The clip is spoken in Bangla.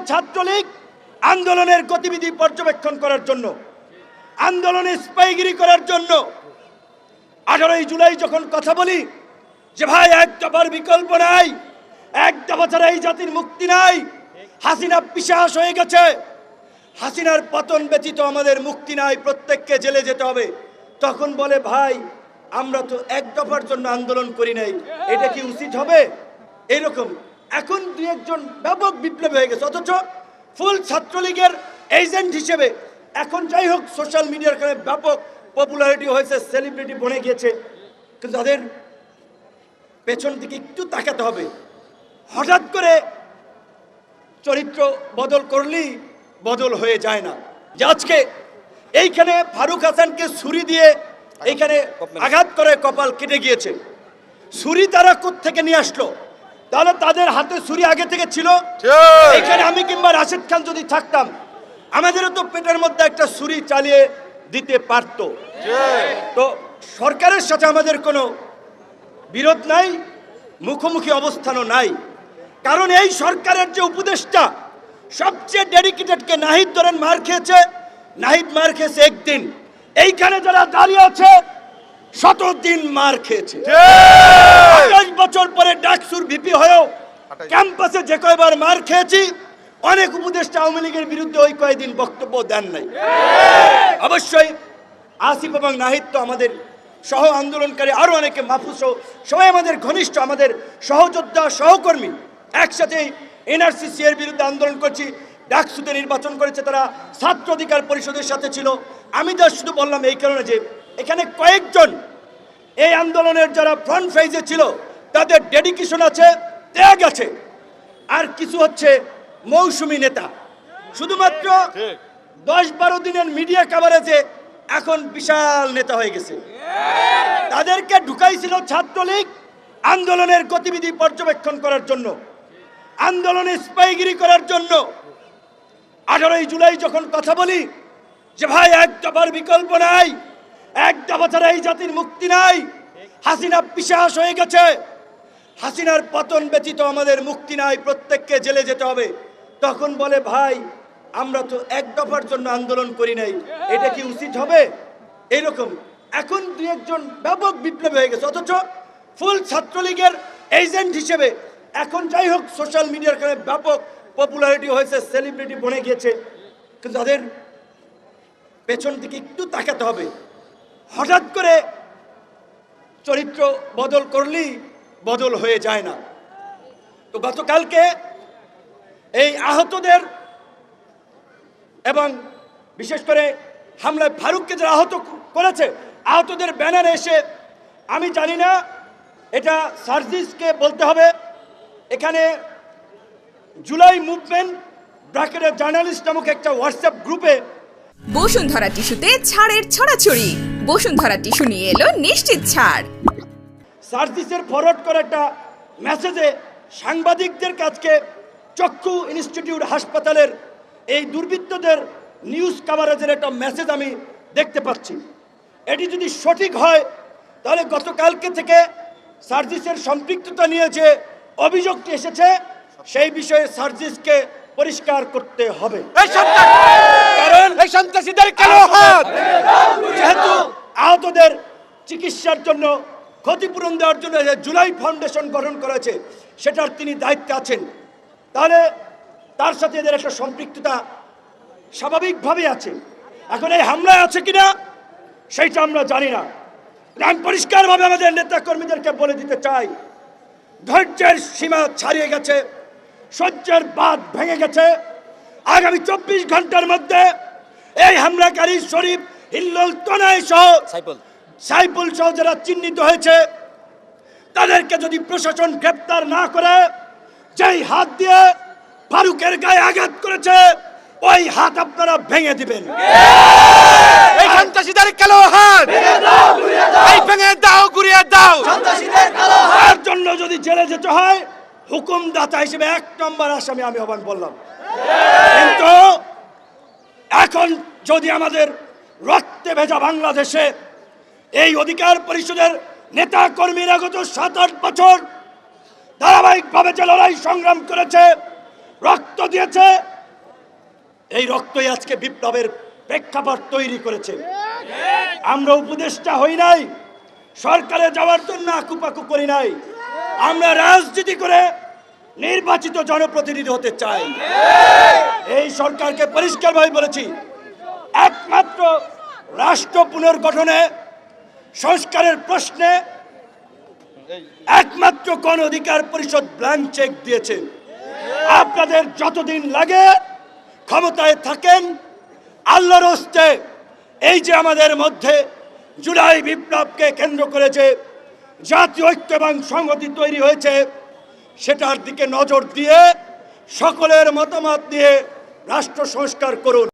ছাত্রলীগ আন্দোলনের গতিবিধি পর্যবেক্ষণ করার জন্য, আন্দোলনে স্পাইগিরি করার জন্য। 18 জুলাই যখন কথা বলি যে ভাই এক দফার বিকল্প নাই, এক দফা ছাড়া এই জাতির মুক্তি নাই, হাসিনা পিশাচ হয়ে গেছে, হাসিনার পতন ব্যতীত আমাদের মুক্তি নাই, প্রত্যেককে জেলে যেতে হবে, তখন বলে ভাই আমরা তো এক দফার জন্য আন্দোলন করি নাই, এটা কি উচিত হবে? এইরকম এখন দুই একজন ব্যাপক বিপ্লব হয়ে গেছে, অথচ ফুল ছাত্রলীগের এজেন্ট হিসেবে এখন যাই হোক সোশ্যাল মিডিয়ার কারণে ব্যাপক পপুলারিটি হয়েছে, সেলিব্রিটি বনে গিয়েছে, কিন্তু তাদের পেছন দিকে একটু তাকাতে হবে। হঠাৎ করে চরিত্র বদল করলেই বদল হয়ে যায় না। যে আজকে এইখানে ফারুক হাসানকে ছুরি দিয়ে এইখানে আঘাত করে কপাল কেটে গিয়েছে, ছুরি তারা কোত্থেকে নিয়ে আসলো? তাহলে তাদের হাতে ছুরি আগে থেকে ছিল। এখানে আমি কিংবা রাশেদ খান যদি থাকতাম আমাদেরও তো পেটের মধ্যে একটা ছুরি চালিয়ে দিতে পারত। তো সরকারের সাথে আমাদের কোনো বিরোধ নাই, মুখোমুখি অবস্থানও নাই, কারণ এই সরকারের যে উপদেষ্টা সবচেয়ে ডেডিকেটেডকে নাহিদ ধরেন মার খেয়েছে, নাহিদ মার খেয়েছে একদিন, এইখানে যারা দাঁড়িয়ে আছে 17 দিন মার খেয়েছে। 28 বছর পরে ডাকসুর ভিপি হয়েও ক্যাম্পাসে যে কয়বার মার খেয়েছি, অনেক উপদেষ্টা আওয়ামী লীগের বিরুদ্ধে ওই কয়েকদিন বক্তব্য দেন নাই। অবশ্যই আসিফ এবং নাহিদ তো আমাদের সহ আন্দোলনকারী, আরো অনেকে, মাহফুজ সহ সবাই আমাদের ঘনিষ্ঠ, আমাদের সহযোদ্ধা সহকর্মী, একসাথেই এনআরসি এর বিরুদ্ধে আন্দোলন করছি, ডাকসুতে নির্বাচন করেছে, তারা ছাত্র অধিকার পরিষদের সাথে ছিল। আমি যা শুধু বললাম এই কারণে যে এখানে কয়েকজন এই আন্দোলনের যারা ফ্রন্ট ফেজে ছিল তাদের ডেডিকেশন আছে, ত্যাগ আছে, আর কিছু হচ্ছে মৌসুমী নেতা, শুধুমাত্র 10-12 দিনের মিডিয়া কভারেজে এখন বিশাল নেতা হয়ে গেছে। তাদেরকে ঢুকাইছিল ছাত্রলীগ আন্দোলনের গতিবিধি পর্যবেক্ষণ করার জন্য, আন্দোলনে স্পাইগিরি করার জন্য। 18 জুলাই যখন কথা বলি যে ভাই এক দফার বিকল্প নাই, এক দফা ছাড়া এই জাতির মুক্তি নাই, হাসিনা পিশাচ হয়ে গেছে, হাসিনার পতন ব্যতীত আমাদের মুক্তি নাই, প্রত্যেককে জেলে যেতে হবে, তখন বলে ভাই আমরা তো এক দফার জন্য আন্দোলন করি নাই, এটা কি উচিত হবে? এইরকম এখন দুই একজন ব্যাপক বিপ্লব হয়ে গেছে, অথচ ফুল ছাত্রলীগের এজেন্ট হিসেবে এখন যাই হোক সোশ্যাল মিডিয়ার কারণে ব্যাপক পপুলারিটি হয়েছে, সেলিব্রিটি বনে গিয়েছে, কিন্তু তাদের পেছন দিকে একটু তাকাতে হবে। হঠাৎ করে চরিত্র বদল করলেই বদল হয়ে যায় না। তো গতকালকে এই আহতদের এবং বিশেষ করে হামলায় ফারুককে যারা আহত করেছে, আহতদের ব্যানারে এসে, আমি জানি না এটা সার্জিসকে বলতে হবে, এখানে জুলাই মুভমেন্ট ব্র্যাকেটের জার্নালিস্ট নামক একটা হোয়াটসঅ্যাপ গ্রুপে বসুন্ধরা টিস্যুতে ছাড়ের ছড়াছড়ি। বসুন্ধরা টিস্যু নিয়ে এলো নিশ্চিত ছাড়। সার্জিসের ফরওয়ার্ড করা একটা মেসেজে সাংবাদিকদের কাছে চক্ষু ইনস্টিটিউট হাসপাতালের এই দুর্বৃত্তদের নিউজ কভারেজের একটা মেসেজ আমি দেখতে পাচ্ছি। এটি যদি সঠিক হয় তাহলে গতকালকে থেকে সার্জিসের সম্পৃক্ততা নিয়ে যে অভিযোগটি এসেছে সেই বিষয়ে সার্জিসকে পরিষ্কার করতে হবে, কারণ যেহেতু আহতদের চিকিৎসার জন্য ক্ষতিপূরণ দেওয়ার জন্য জুলাই ফাউন্ডেশন গঠন করেছে, সেটার তিনি দায়িত্বে আছেন, তাহলে তার সাথে এদের একটা সম্পৃক্ততা স্বাভাবিকভাবে আছে। এখন এই হামলায় আছে কিনা সেইটা আমরা জানি না। আমি পরিষ্কারভাবে আমাদের নেতা কর্মীদেরকে বলে দিতে চাই, ধৈর্যের সীমা ছাড়িয়ে গেছে, সহ্যের বাঁধ ভেঙে গেছে। আগামী 24 ঘন্টার মধ্যে এই হামলাকারী শরীফ, হিল্লোল, তনয় সহ সাইফুল সহ যারা চিহ্নিত হয়েছে তাদেরকে যদি প্রশাসন গ্রেপ্তার না করে, যেই হাত দিয়ে ফারুকের গায়ে আঘাত করেছে ওই হাত আপনারা ভেঙে দিবেন। এই সন্ত্রাসীদের কালো হাত ভেঙে দাও, গুড়িয়ে দাও। তার জন্য যদি জেলে যেতে হয় হুকুমদাতা হিসেবে 1 নম্বর আসামি আমি আহ্বান বললাম। কিন্তু এখন যদি আমাদের রক্তে ভেজা বাংলাদেশে এই অধিকার পরিষদের নেতা কর্মীরা গত 7-8 বছর ধারাবাহিকভাবে যে লড়াই সংগ্রাম করেছে, রক্ত দিয়েছে, এই রক্তই আজকে বিপ্লবের প্রেক্ষাপট তৈরি করেছে। আমরা উপদেষ্টা হই নাই, সরকারে যাওয়ার জন্য আকুপাকু করি নাই, আমরা রাজনীতি করে নির্বাচিত জনপ্রতিনিধি হতে চাই। এই সরকারকে পরিষ্কারভাবে বলেছি, একমাত্র রাষ্ট্র পুনর্গঠনে সংস্কারের প্রশ্নে একমাত্র গণ অধিকার পরিষদ ব্ল্যাঙ্ক চেক দিয়েছে। আপনাদের যতদিন লাগে ক্ষমতায় থাকেন, আল্লাহর হস্তে এই যে আমাদের মধ্যে জুলাই বিপ্লবকে কেন্দ্র করে যে জাতীয় ঐক্য এবং সংহতি তৈরি হয়েছে, সেটার দিকে নজর দিয়ে সকলের মতামত নিয়ে রাষ্ট্র সংস্কার করুন।